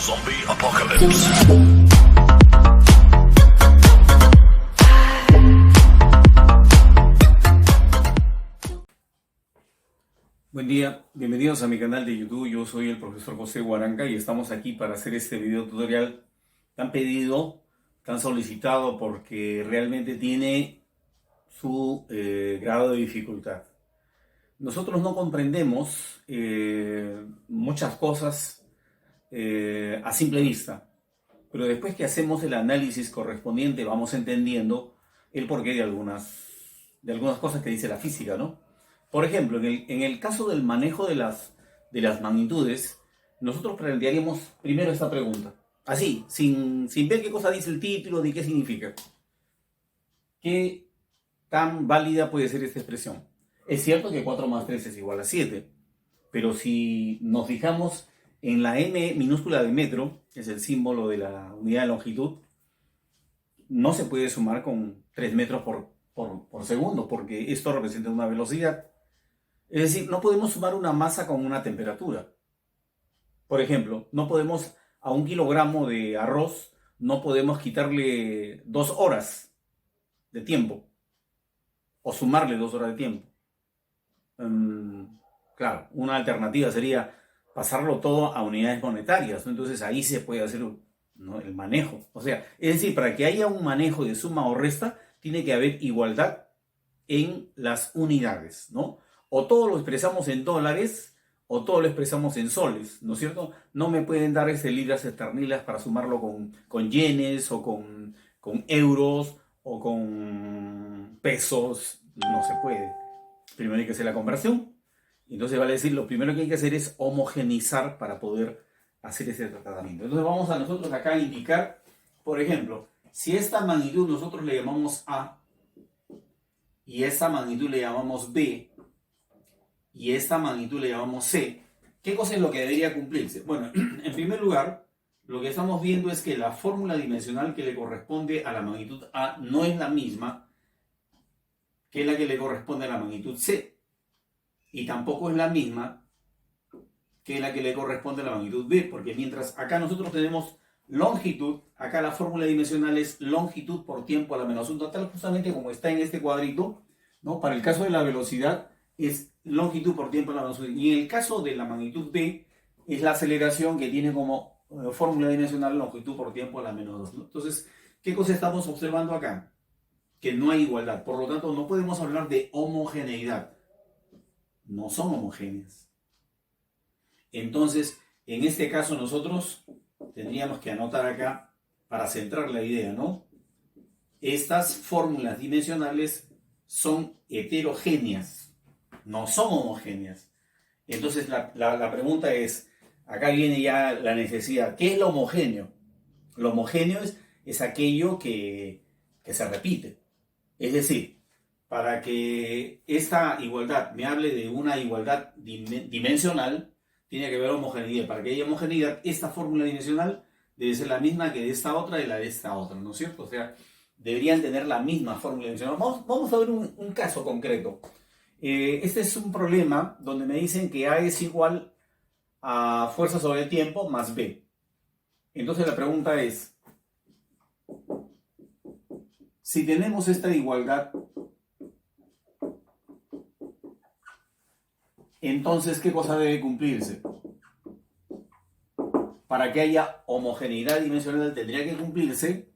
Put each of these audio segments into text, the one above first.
Zombie Apocalypse. Buen día, bienvenidos a mi canal de YouTube. Yo soy el profesor José Guaranca y estamos aquí para hacer este video tutorial tan pedido, tan solicitado, porque realmente tiene su grado de dificultad. Nosotros no comprendemos muchas cosas a simple vista, pero después que hacemos el análisis correspondiente vamos entendiendo el porqué de algunas cosas que dice la física, ¿no? Por ejemplo, en el caso del manejo de las magnitudes, nosotros plantearíamos primero esta pregunta. Así, sin ver qué cosa dice el título ni qué significa. ¿Qué tan válida puede ser esta expresión? Es cierto que 4 más 3 es igual a 7, pero si nos fijamos en la m minúscula de metro, que es el símbolo de la unidad de longitud, no se puede sumar con 3 metros por segundo, porque esto representa una velocidad. Es decir, no podemos sumar una masa con una temperatura. Por ejemplo, no podemos a 1 kilogramo de arroz, no podemos quitarle 2 horas de tiempo o sumarle 2 horas de tiempo. Claro, una alternativa sería pasarlo todo a unidades monetarias, ¿no? Entonces ahí se puede hacer, ¿no?, el manejo. O sea, es decir, para que haya un manejo de suma o resta, tiene que haber igualdad en las unidades, ¿no? O todo lo expresamos en dólares o todo lo expresamos en soles, ¿no es cierto? No me pueden dar libras esterlinas para sumarlo con yenes o con euros o con pesos. No se puede. Primero hay que hacer la conversión. Entonces vale decir, lo primero que hay que hacer es homogeneizar para poder hacer ese tratamiento. Entonces vamos a nosotros acá a indicar, por ejemplo, si esta magnitud nosotros le llamamos A y esta magnitud le llamamos B y esta magnitud le llamamos C, ¿qué cosa es lo que debería cumplirse? Bueno, en primer lugar, lo que estamos viendo es que la fórmula dimensional que le corresponde a la magnitud A no es la misma que la que le corresponde a la magnitud C. Y tampoco es la misma que la que le corresponde a la magnitud B, porque mientras acá nosotros tenemos longitud, acá la fórmula dimensional es longitud por tiempo a la menos 1, tal justamente como está en este cuadrito, ¿no? Para el caso de la velocidad es longitud por tiempo a la menos 1. Y en el caso de la magnitud B es la aceleración que tiene como fórmula dimensional longitud por tiempo a la menos 2, ¿no? Entonces, ¿qué cosa estamos observando acá? Que no hay igualdad. Por lo tanto, no podemos hablar de homogeneidad. No son homogéneas. Entonces, en este caso nosotros tendríamos que anotar acá, para centrar la idea, ¿no? Estas fórmulas dimensionales son heterogéneas, no son homogéneas. Entonces la pregunta es, acá viene ya la necesidad, ¿qué es lo homogéneo? Lo homogéneo es aquello que se repite. Es decir, para que esta igualdad me hable de una igualdad dimensional, tiene que haber homogeneidad. Para que haya homogeneidad, esta fórmula dimensional debe ser la misma que de esta otra y la de esta otra, ¿no es cierto? O sea, deberían tener la misma fórmula dimensional. Vamos a ver un caso concreto. Este es un problema donde me dicen que A es igual a fuerza sobre tiempo más B. Entonces la pregunta es, si tenemos esta igualdad, entonces, ¿qué cosa debe cumplirse? Para que haya homogeneidad dimensional tendría que cumplirse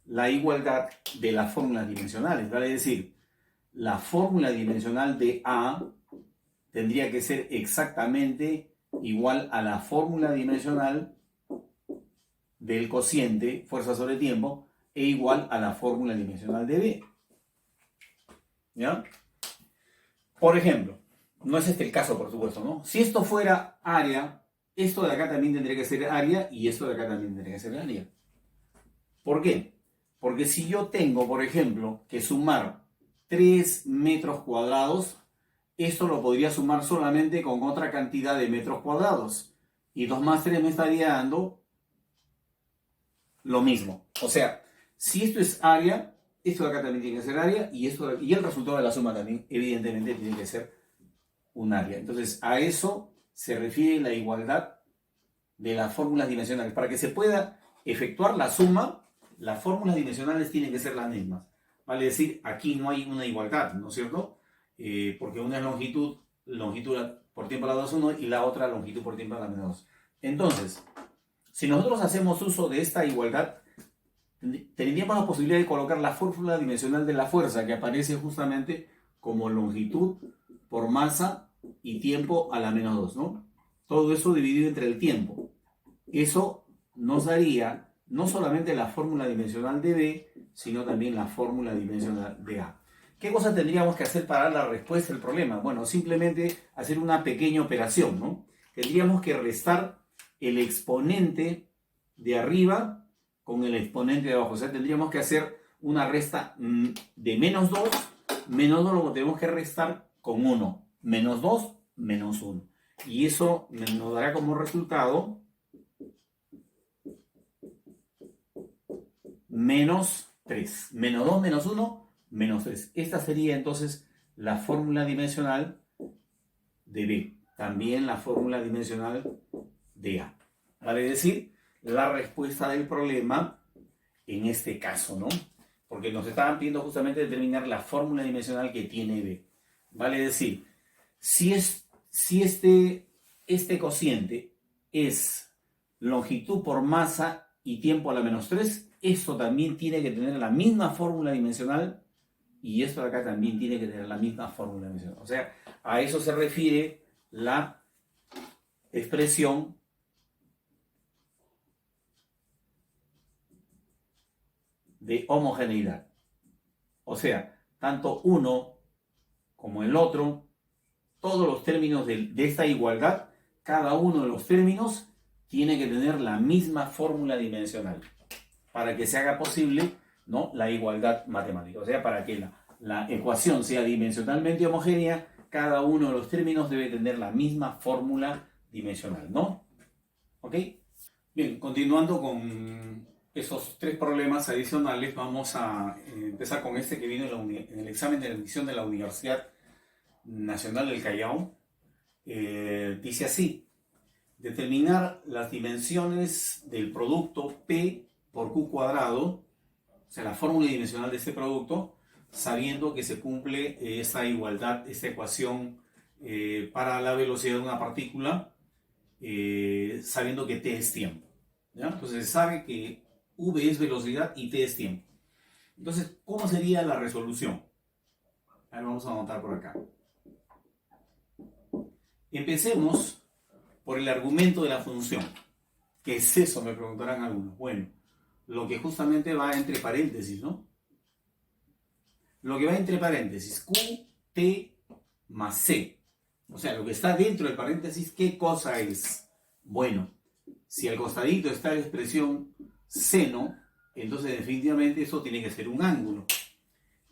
la igualdad de las fórmulas dimensionales. Vale decir, la fórmula dimensional de A tendría que ser exactamente igual a la fórmula dimensional del cociente, fuerza sobre tiempo, e igual a la fórmula dimensional de B. ¿Ya? Por ejemplo, no es este el caso, por supuesto, ¿no? Si esto fuera área, esto de acá también tendría que ser área y esto de acá también tendría que ser área. ¿Por qué? Porque si yo tengo, por ejemplo, que sumar 3 metros cuadrados, esto lo podría sumar solamente con otra cantidad de metros cuadrados. Y 2 más 3 me estaría dando lo mismo. O sea, si esto es área, esto de acá también tiene que ser área y el resultado de la suma también, evidentemente, tiene que ser un área. Entonces, a eso se refiere la igualdad de las fórmulas dimensionales. Para que se pueda efectuar la suma, las fórmulas dimensionales tienen que ser las mismas. Vale decir, aquí no hay una igualdad, ¿no es cierto? Porque una es longitud por tiempo a la 2 1 y la otra longitud por tiempo a la menos 2. Entonces, si nosotros hacemos uso de esta igualdad, tendríamos la posibilidad de colocar la fórmula dimensional de la fuerza, que aparece justamente como longitud por masa y tiempo a la menos 2, ¿no? Todo eso dividido entre el tiempo. Eso nos daría no solamente la fórmula dimensional de B, sino también la fórmula dimensional de A. ¿Qué cosa tendríamos que hacer para dar la respuesta al problema? Bueno, simplemente hacer una pequeña operación, ¿no? Tendríamos que restar el exponente de arriba con el exponente de abajo. O sea, tendríamos que hacer una resta de menos 2. Menos 2 lo tenemos que restar con 1. Menos 2, menos 1. Y eso nos dará como resultado menos 3. Menos 2, menos 1, menos 3. Esta sería entonces la fórmula dimensional de B. También la fórmula dimensional de A. Vale decir, la respuesta del problema en este caso, ¿no? Porque nos estaban pidiendo justamente determinar la fórmula dimensional que tiene B. Vale decir, si este cociente es longitud por masa y tiempo a la menos 3, esto también tiene que tener la misma fórmula dimensional y esto de acá también tiene que tener la misma fórmula dimensional. O sea, a eso se refiere la expresión de homogeneidad. O sea, tanto uno como el otro, todos los términos de esta igualdad, cada uno de los términos tiene que tener la misma fórmula dimensional para que se haga posible, ¿no?, la igualdad matemática. O sea, para que la ecuación sea dimensionalmente homogénea, cada uno de los términos debe tener la misma fórmula dimensional, ¿no? ¿Ok? Bien, continuando con esos 3 problemas adicionales, vamos a empezar con este que vino en el examen de admisión de la Universidad Nacional del Callao. Dice así: determinar las dimensiones del producto P por Q cuadrado, o sea, la fórmula dimensional de este producto, sabiendo que se cumple esta igualdad, esta ecuación para la velocidad de una partícula, sabiendo que T es tiempo, ¿ya? Entonces se sabe que V es velocidad y T es tiempo. Entonces, ¿cómo sería la resolución? A ver, vamos a anotar por acá. Empecemos por el argumento de la función. ¿Qué es eso?, me preguntarán algunos. Bueno, lo que justamente va entre paréntesis, ¿no? Lo que va entre paréntesis, Q, T más C. O sea, lo que está dentro del paréntesis, ¿qué cosa es? Bueno, si al costadito está la expresión seno, entonces definitivamente eso tiene que ser un ángulo.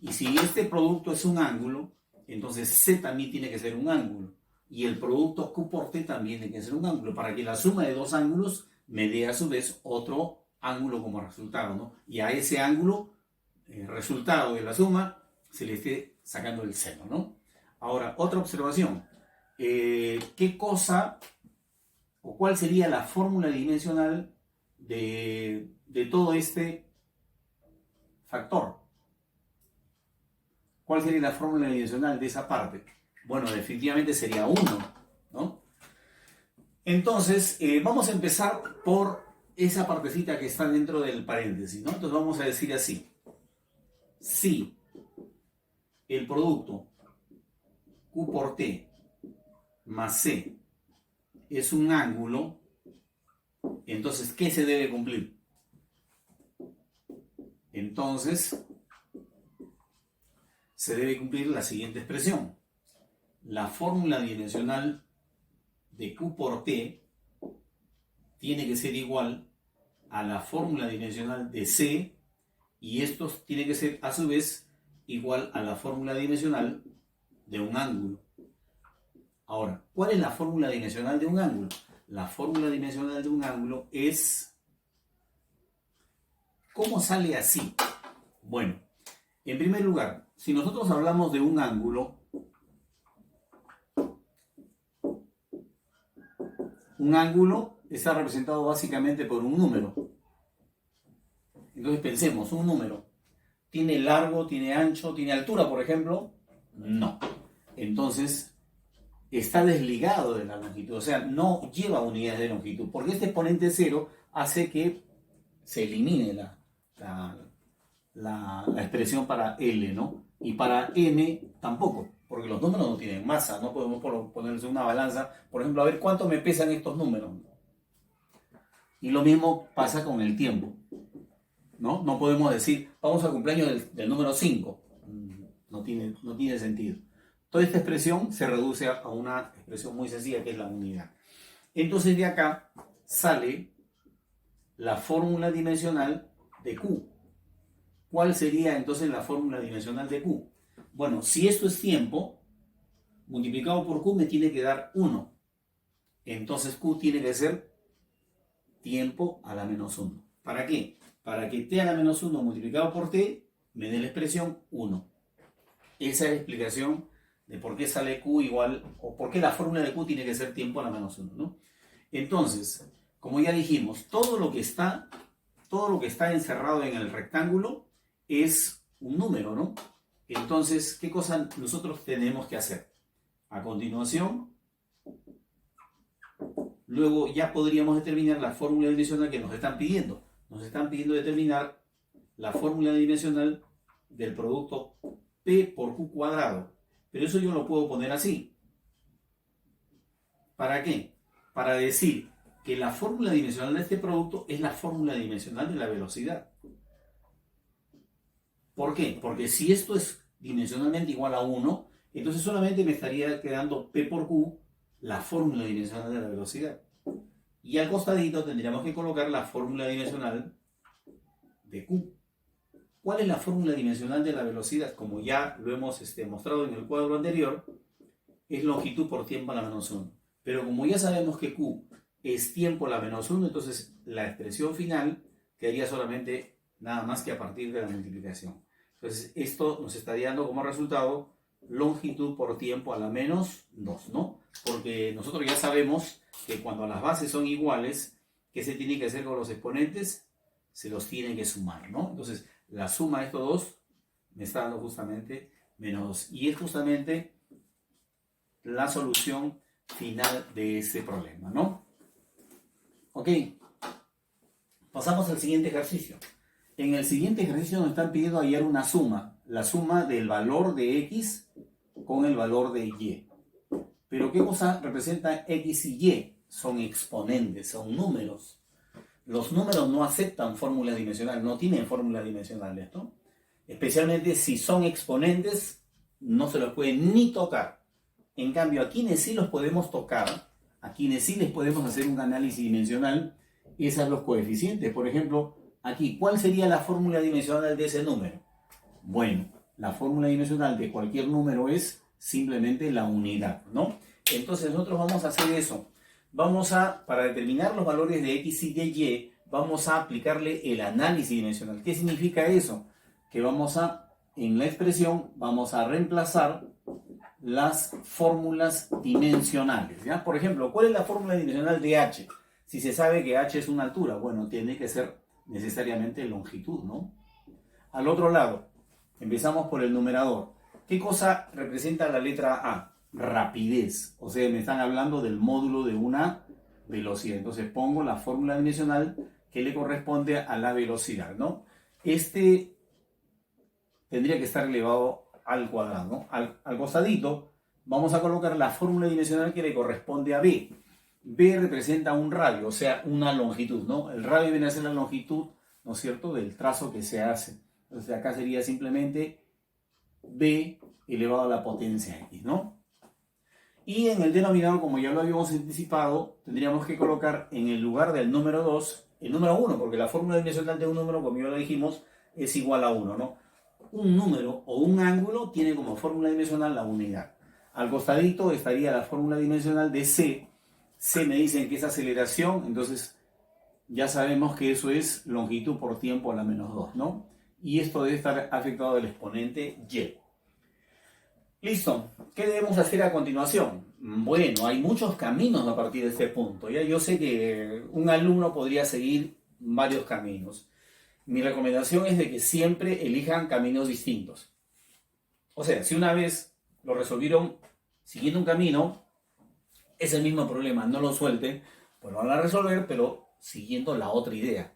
Y si este producto es un ángulo, entonces C también tiene que ser un ángulo. Y el producto Q por T también tiene que ser un ángulo, para que la suma de dos ángulos me dé a su vez otro ángulo como resultado, ¿no? Y a ese ángulo, resultado de la suma, se le esté sacando el seno, ¿no? Ahora, otra observación. ¿Qué cosa o cuál sería la fórmula dimensional de todo este factor? ¿Cuál sería la fórmula dimensional de esa parte? Bueno, definitivamente sería 1, ¿no? Entonces, vamos a empezar por esa partecita que está dentro del paréntesis, ¿no? Entonces vamos a decir así: si el producto Q por T más C es un ángulo, entonces, ¿qué se debe cumplir? Entonces, se debe cumplir la siguiente expresión. La fórmula dimensional de Q por T tiene que ser igual a la fórmula dimensional de C, y esto tiene que ser a su vez igual a la fórmula dimensional de un ángulo. Ahora, ¿cuál es la fórmula dimensional de un ángulo? La fórmula dimensional de un ángulo es... ¿Cómo sale así? Bueno, en primer lugar, si nosotros hablamos de un ángulo está representado básicamente por un número. Entonces pensemos, un número. ¿Tiene largo, tiene ancho, tiene altura, por ejemplo? No. Entonces, está desligado de la longitud, o sea, no lleva unidades de longitud, porque este exponente cero hace que se elimine la expresión para L, ¿no? Y para M tampoco, porque los números no tienen masa, no podemos ponerse una balanza, por ejemplo, a ver cuánto me pesan estos números. Y lo mismo pasa con el tiempo, ¿no? No podemos decir, vamos al cumpleaños del número 5, no tiene sentido. Toda esta expresión se reduce a una expresión muy sencilla que es la unidad. Entonces de acá sale la fórmula dimensional de Q. ¿Cuál sería entonces la fórmula dimensional de Q? Bueno, si esto es tiempo, multiplicado por Q me tiene que dar 1. Entonces Q tiene que ser tiempo a la menos 1. ¿Para qué? Para que t a la menos 1 multiplicado por t me dé la expresión 1. Esa es la explicación de por qué sale Q igual, o por qué la fórmula de Q tiene que ser tiempo a la menos 1, ¿no? Entonces, como ya dijimos, todo lo que está encerrado en el rectángulo es un número, ¿no? Entonces, ¿qué cosa nosotros tenemos que hacer? A continuación, luego ya podríamos determinar la fórmula dimensional que nos están pidiendo. Nos están pidiendo determinar la fórmula dimensional del producto P por Q cuadrado. Pero eso yo lo puedo poner así. ¿Para qué? Para decir que la fórmula dimensional de este producto es la fórmula dimensional de la velocidad. ¿Por qué? Porque si esto es dimensionalmente igual a 1, entonces solamente me estaría quedando P por Q, la fórmula dimensional de la velocidad. Y al costadito tendríamos que colocar la fórmula dimensional de Q. ¿Cuál es la fórmula dimensional de la velocidad? Como ya lo hemos mostrado en el cuadro anterior, es longitud por tiempo a la menos 1. Pero como ya sabemos que Q es tiempo a la menos 1, entonces la expresión final quedaría solamente nada más que a partir de la multiplicación. Entonces esto nos estaría dando como resultado longitud por tiempo a la menos 2, ¿no? Porque nosotros ya sabemos que cuando las bases son iguales, ¿qué se tiene que hacer con los exponentes? Se los tienen que sumar, ¿no? Entonces la suma de estos dos me está dando justamente menos 2. Y es justamente la solución final de ese problema, ¿no? Ok. Pasamos al siguiente ejercicio. En el siguiente ejercicio nos están pidiendo hallar una suma. La suma del valor de X con el valor de Y. Pero ¿qué cosa representa X y Y? Son exponentes, son números. Los números no aceptan fórmula dimensional, no tienen fórmula dimensional, ¿no? Especialmente si son exponentes, no se los puede ni tocar. En cambio, a quienes sí los podemos tocar, a quienes sí les podemos hacer un análisis dimensional, es a los coeficientes. Por ejemplo, aquí, ¿cuál sería la fórmula dimensional de ese número? Bueno, la fórmula dimensional de cualquier número es simplemente la unidad, ¿no? Entonces nosotros vamos a hacer eso. Para determinar los valores de X y de Y, vamos a aplicarle el análisis dimensional. ¿Qué significa eso? Que en la expresión, vamos a reemplazar las fórmulas dimensionales, ¿ya? Por ejemplo, ¿cuál es la fórmula dimensional de H? Si se sabe que H es una altura, bueno, tiene que ser necesariamente longitud, ¿no? Al otro lado, empezamos por el numerador. ¿Qué cosa representa la letra A? Rapidez. O sea, me están hablando del módulo de una velocidad. Entonces pongo la fórmula dimensional que le corresponde a la velocidad, ¿no? Este tendría que estar elevado al cuadrado, ¿no? Al costadito vamos a colocar la fórmula dimensional que le corresponde a B. B representa un radio, o sea, una longitud, ¿no? El radio viene a ser la longitud, ¿no es cierto?, del trazo que se hace. Entonces acá sería simplemente B elevado a la potencia X, ¿no? Y en el denominador, como ya lo habíamos anticipado, tendríamos que colocar en el lugar del número 2, el número 1, porque la fórmula dimensional de un número, como ya lo dijimos, es igual a 1, ¿no? Un número o un ángulo tiene como fórmula dimensional la unidad. Al costadito estaría la fórmula dimensional de C. C me dicen que es aceleración, entonces ya sabemos que eso es longitud por tiempo a la menos 2, ¿no? Y esto debe estar afectado del exponente Y. Listo. ¿Qué debemos hacer a continuación? Bueno, hay muchos caminos a partir de este punto. Ya yo sé que un alumno podría seguir varios caminos. Mi recomendación es de que siempre elijan caminos distintos. O sea, si una vez lo resolvieron siguiendo un camino, es el mismo problema, no lo suelten, pues lo van a resolver, pero siguiendo la otra idea.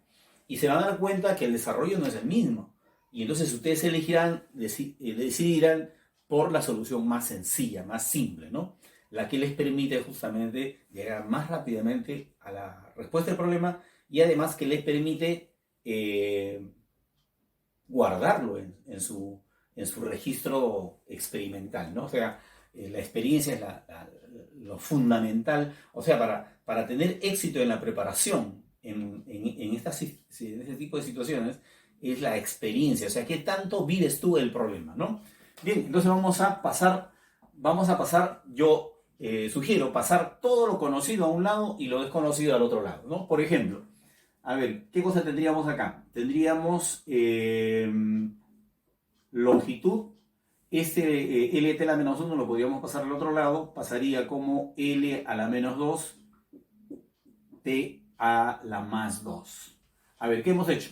Y se van a dar cuenta que el desarrollo no es el mismo. Y entonces ustedes elegirán, decidirán por la solución más sencilla, más simple, ¿no? La que les permite justamente llegar más rápidamente a la respuesta del problema y además que les permite guardarlo en su registro experimental, ¿no? O sea, la experiencia es lo fundamental, o sea, para tener éxito en la preparación en este tipo de situaciones, es la experiencia, o sea, qué tanto vives tú el problema, ¿no? Bien, entonces vamos a pasar, yo sugiero pasar todo lo conocido a un lado y lo desconocido al otro lado, ¿no? Por ejemplo, a ver, ¿qué cosa tendríamos acá? Tendríamos longitud. Este LT a la menos 1 lo podríamos pasar al otro lado. Pasaría como L a la menos 2, T a la más 2. A ver, ¿qué hemos hecho?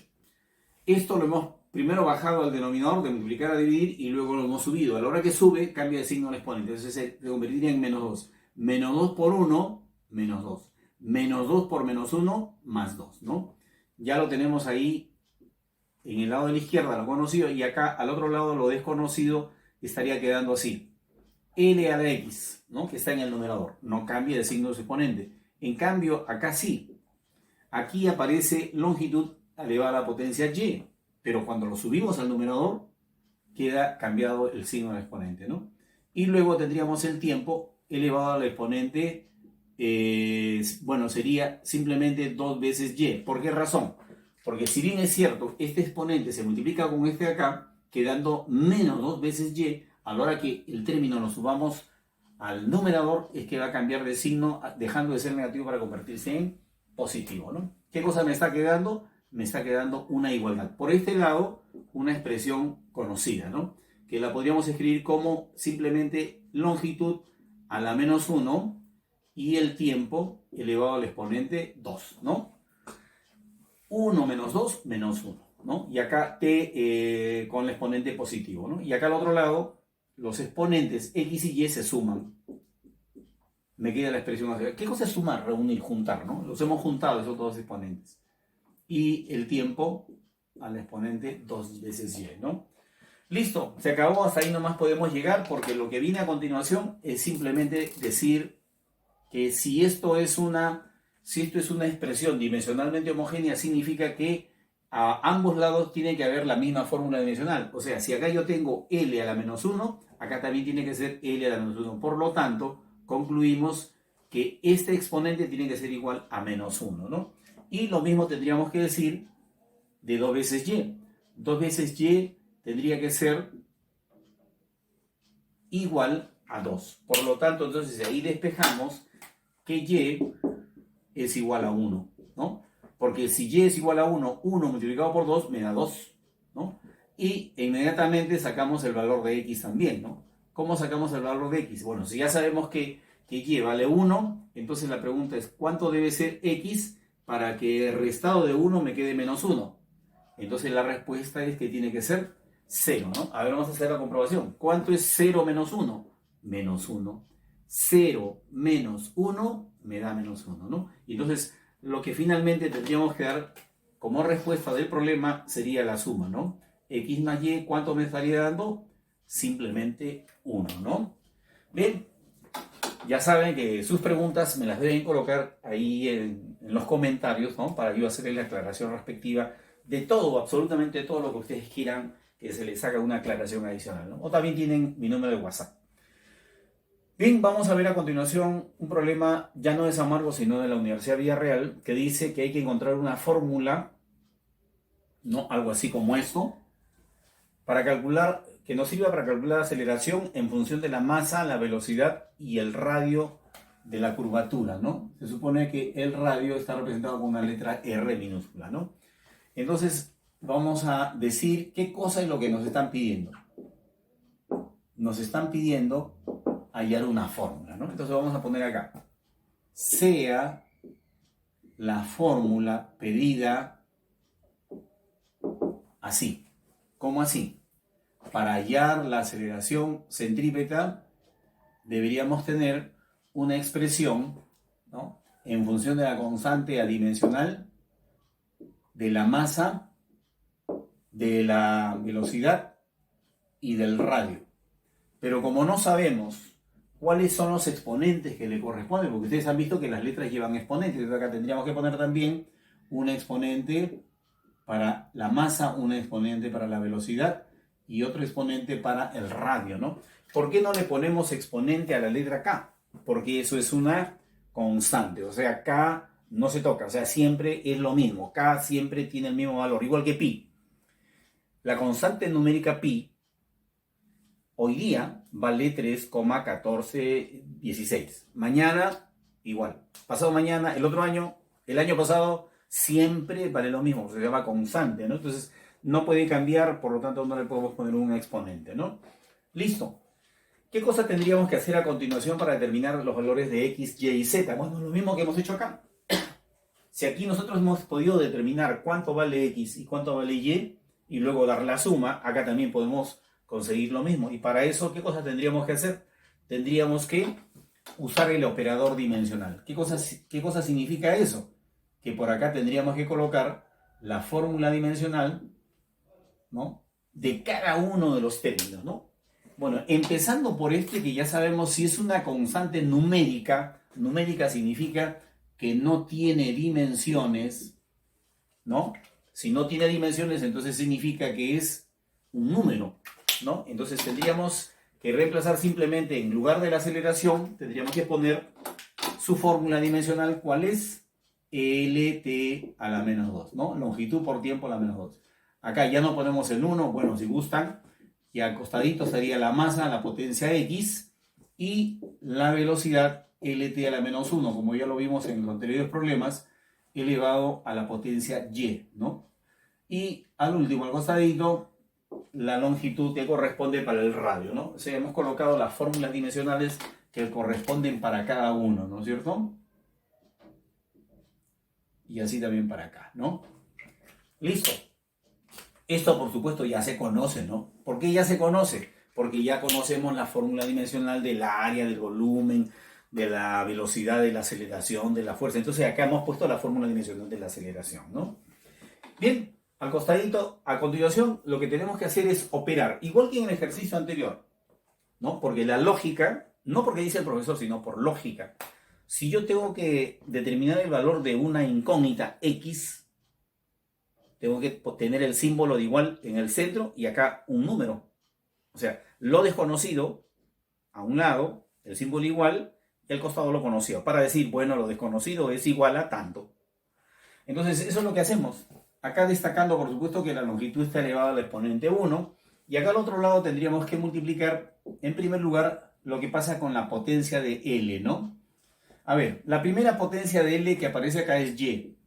Esto lo hemos primero bajado al denominador de multiplicar a dividir y luego lo hemos subido. A la hora que sube, cambia de signo el exponente. Entonces se convertiría en menos 2. Menos 2 por 1, menos 2. Menos 2 por menos 1, más 2, ¿no? Ya lo tenemos ahí en el lado de la izquierda, lo conocido, y acá al otro lado lo desconocido estaría quedando así. L a la X, ¿no? Que está en el numerador. No cambia de signo de su exponente. En cambio, acá sí. Aquí aparece longitud elevada a la potencia y, pero cuando lo subimos al numerador, queda cambiado el signo del exponente, ¿no? Y luego tendríamos el tiempo elevado al exponente, bueno, sería simplemente 2 veces y. ¿Por qué razón? Porque si bien es cierto, este exponente se multiplica con este de acá, quedando menos 2 veces y, a la hora que el término lo subamos al numerador, es que va a cambiar de signo, dejando de ser negativo para convertirse en positivo, ¿no? ¿Qué cosa me está quedando? Me está quedando una igualdad. Por este lado, una expresión conocida, ¿no? Que la podríamos escribir como simplemente longitud a la menos 1 y el tiempo elevado al exponente 2, ¿no? 1 menos 2 menos 1, ¿no? Y acá t con el exponente positivo, ¿no? Y acá al otro lado, los exponentes x y y se suman. Me queda la expresión así. ¿Qué cosa es sumar, reunir, juntar, ¿no? Los hemos juntado esos dos exponentes. Y el tiempo al exponente 2 veces y, ¿no? Listo, se acabó, hasta ahí nomás podemos llegar porque lo que viene a continuación es simplemente decir que si esto es una expresión dimensionalmente homogénea, significa que a ambos lados tiene que haber la misma fórmula dimensional. O sea, si acá yo tengo L a la menos 1, acá también tiene que ser L a la menos 1. Por lo tanto, concluimos que este exponente tiene que ser igual a menos 1, ¿no? Y lo mismo tendríamos que decir de 2 veces y. 2 veces y tendría que ser igual a 2. Por lo tanto, entonces ahí despejamos que y es igual a 1, ¿no? Porque si y es igual a 1, 1 multiplicado por 2 me da 2, ¿no? Y inmediatamente sacamos el valor de x también, ¿no? ¿Cómo sacamos el valor de x? Bueno, si ya sabemos que y vale 1, entonces la pregunta es, ¿cuánto debe ser x para que el restado de 1 me quede menos 1? Entonces la respuesta es que tiene que ser 0, ¿no? A ver, vamos a hacer la comprobación. ¿Cuánto es 0 menos 1? Menos 1. 0 menos 1 me da menos 1, ¿no? Y entonces lo que finalmente tendríamos que dar como respuesta del problema sería la suma, ¿no? X más y, ¿cuánto me estaría dando? Simplemente 1, ¿no? Bien, ya saben que sus preguntas me las deben colocar ahí en los comentarios, ¿no? Para yo hacerles la aclaración respectiva de todo, absolutamente todo lo que ustedes quieran que se les haga una aclaración adicional, ¿no? O también tienen mi número de WhatsApp. Bien, vamos a ver a continuación un problema ya no de San Marcos, sino de la Universidad Villarreal, que dice que hay que encontrar una fórmula, ¿no? Algo así como esto, para calcular, que nos sirva para calcular la aceleración en función de la masa, la velocidad y el radio de la curvatura, ¿no? Se supone que el radio está representado con una letra R minúscula, ¿no? Entonces, vamos a decir qué cosa es lo que nos están pidiendo. nos están pidiendo hallar una fórmula, ¿no? Entonces vamos a poner acá, sea la fórmula pedida así. ¿Cómo así? Para hallar la aceleración centrípeta deberíamos tener una expresión, ¿no?, en función de la constante adimensional de la masa, de la velocidad y del radio. Pero como no sabemos cuáles son los exponentes que le corresponden, porque ustedes han visto que las letras llevan exponentes, entonces acá tendríamos que poner también un exponente para la masa, un exponente para la velocidad y otro exponente para el radio, ¿no? ¿Por qué no le ponemos exponente a la letra K? Porque eso es una constante, o sea, K no se toca, o sea, siempre es lo mismo, K siempre tiene el mismo valor, igual que pi. La constante numérica pi hoy día vale 3,1416. Mañana, igual. Pasado mañana, el otro año, el año pasado, siempre vale lo mismo. Se llama constante, ¿no? Entonces, no puede cambiar, por lo tanto, no le podemos poner un exponente, ¿no? Listo. ¿Qué cosa tendríamos que hacer a continuación para determinar los valores de x, y y z? Bueno, lo mismo que hemos hecho acá. Si aquí nosotros hemos podido determinar cuánto vale x y cuánto vale y luego dar la suma, acá también podemos conseguir lo mismo. Y para eso, ¿qué cosas tendríamos que hacer? Tendríamos que usar el operador dimensional. ¿Qué cosa significa eso? Que por acá tendríamos que colocar la fórmula dimensional, ¿no?, de cada uno de los términos, ¿no? Bueno, empezando por este que ya sabemos si es una constante numérica. Numérica significa que no tiene dimensiones, ¿no? Si no tiene dimensiones, entonces significa que es un número, ¿no? Entonces tendríamos que reemplazar simplemente, en lugar de la aceleración, tendríamos que poner su fórmula dimensional. ¿Cuál es? LT a la menos 2, ¿no? Longitud por tiempo a la menos 2. Acá ya no ponemos el 1, bueno, si gustan, y al costadito sería la masa, la potencia x, y la velocidad LT a la menos 1, como ya lo vimos en los anteriores problemas, elevado a la potencia y, ¿no? Y al último, al costadito, la longitud que corresponde para el radio, ¿no? O sea, hemos colocado las fórmulas dimensionales que corresponden para cada uno, ¿no es cierto? Y así también para acá, ¿no? Listo. Esto, por supuesto, ya se conoce, ¿no? ¿Por qué ya se conoce? Porque ya conocemos la fórmula dimensional del área, del volumen, de la velocidad, de la aceleración, de la fuerza. Entonces acá hemos puesto la fórmula dimensional de la aceleración, ¿no? Bien, al costadito, a continuación, lo que tenemos que hacer es operar, igual que en el ejercicio anterior, ¿no? Porque la lógica, no porque dice el profesor, sino por lógica. Si yo tengo que determinar el valor de una incógnita x, tengo que tener el símbolo de igual en el centro y acá un número. O sea, lo desconocido a un lado, el símbolo igual, y al costado lo conocido. Para decir, bueno, lo desconocido es igual a tanto. Entonces, eso es lo que hacemos. Acá destacando, por supuesto, que la longitud está elevada al exponente 1. Y acá al otro lado tendríamos que multiplicar, en primer lugar, lo que pasa con la potencia de L, ¿no? A ver, la primera potencia de L que aparece acá es Y,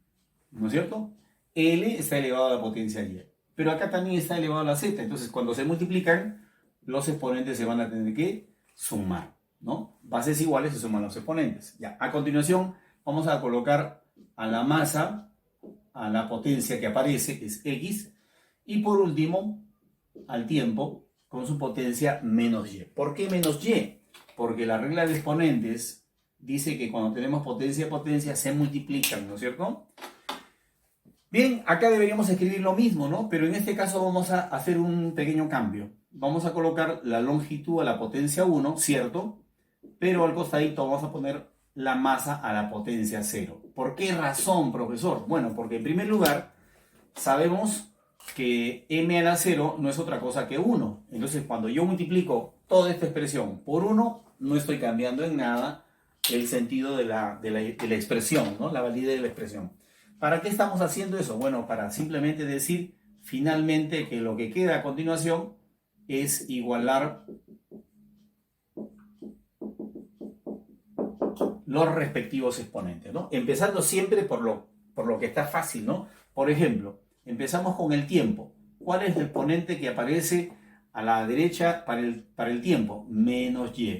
¿no es cierto? L está elevado a la potencia Y. Pero acá también está elevado a la Z. Entonces, cuando se multiplican, los exponentes se van a tener que sumar, ¿no? Bases iguales se suman los exponentes. Ya, a continuación, vamos a colocar a la masa, a la potencia que aparece, que es X, y por último, al tiempo, con su potencia menos Y. ¿Por qué menos Y? Porque la regla de exponentes dice que cuando tenemos potencia y potencia se multiplican, ¿no es cierto? Bien, acá deberíamos escribir lo mismo, ¿no? Pero en este caso vamos a hacer un pequeño cambio. Vamos a colocar la longitud a la potencia 1, ¿cierto? Pero al costadito vamos a poner la masa a la potencia 0. ¿Por qué razón, profesor? Bueno, porque en primer lugar sabemos que m a la 0 no es otra cosa que 1. Entonces, cuando yo multiplico toda esta expresión por 1, no estoy cambiando en nada el sentido de la expresión, ¿no? La validez de la expresión. ¿Para qué estamos haciendo eso? Bueno, para simplemente decir finalmente que lo que queda a continuación es igualar los respectivos exponentes, ¿no? Empezando siempre por lo que está fácil, ¿no? Por ejemplo, empezamos con el tiempo. ¿Cuál es el exponente que aparece a la derecha para el tiempo, menos y.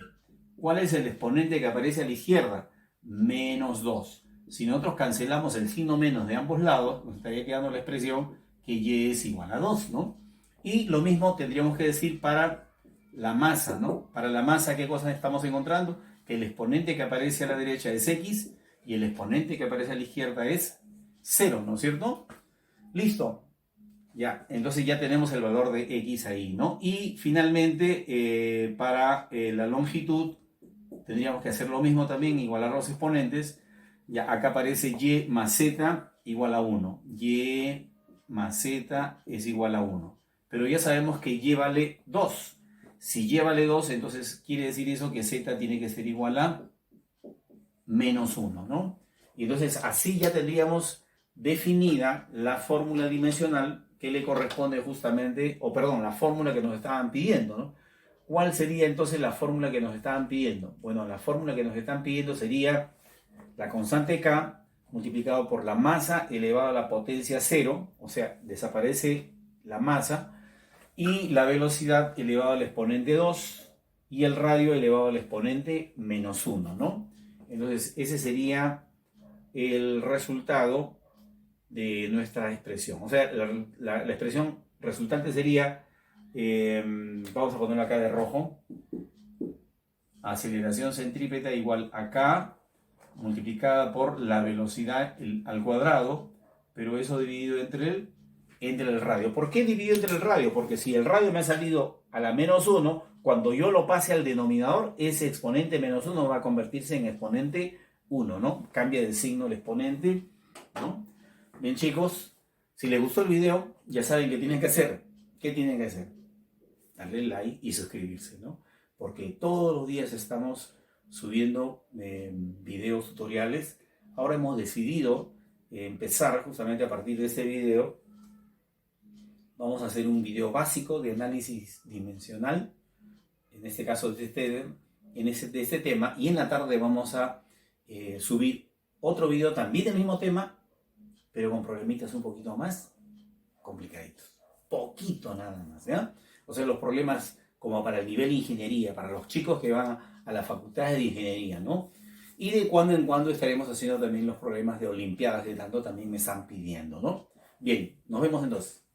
¿Cuál es el exponente que aparece a la izquierda? Menos 2. Si nosotros cancelamos el signo menos de ambos lados, nos estaría quedando la expresión que y es igual a 2, ¿no? Y lo mismo tendríamos que decir para la masa, ¿no? Para la masa, ¿qué cosas estamos encontrando? Que el exponente que aparece a la derecha es x y el exponente que aparece a la izquierda es 0, ¿no es cierto? Listo. Ya, entonces ya tenemos el valor de x ahí, ¿no? Y finalmente, para la longitud, tendríamos que hacer lo mismo también, igualar los exponentes. Ya, acá aparece y más z igual a 1. Y más z es igual a 1. Pero ya sabemos que y vale 2. Si y vale 2, entonces quiere decir eso que z tiene que ser igual a menos 1, ¿no? Y entonces así ya tendríamos definida la fórmula dimensional que le corresponde justamente, o perdón, la fórmula que nos estaban pidiendo, ¿no? ¿Cuál sería entonces la fórmula que nos estaban pidiendo? Bueno, la fórmula que nos están pidiendo sería la constante K multiplicado por la masa elevado a la potencia 0, o sea, desaparece la masa, y la velocidad elevado al exponente 2 y el radio elevado al exponente menos 1, ¿no? Entonces, ese sería el resultado de nuestra expresión. O sea, la expresión resultante sería, vamos a ponerlo acá de rojo, aceleración centrípeta igual a K multiplicada por la velocidad al cuadrado, pero eso dividido entre el radio. ¿Por qué dividido entre el radio? Porque si el radio me ha salido a la menos 1, cuando yo lo pase al denominador, ese exponente menos 1 va a convertirse en exponente 1, ¿no? Cambia de signo el exponente, ¿no? Bien, chicos, si les gustó el video, ya saben qué tienen que hacer. ¿Qué tienen que hacer? Darle like y suscribirse, ¿no? Porque todos los días estamos subiendo videos tutoriales. Ahora hemos decidido empezar justamente a partir de este video. Vamos a hacer un video básico de análisis dimensional, en este caso de este tema, y en la tarde vamos a subir otro video también del mismo tema, pero con problemitas un poquito más complicaditos. Poquito nada más, ¿ya? O sea, los problemas como para el nivel de ingeniería, para los chicos que van a las facultades de ingeniería, ¿no? Y de cuando en cuando estaremos haciendo también los problemas de olimpiadas, que tanto también me están pidiendo, ¿no? Bien, nos vemos entonces.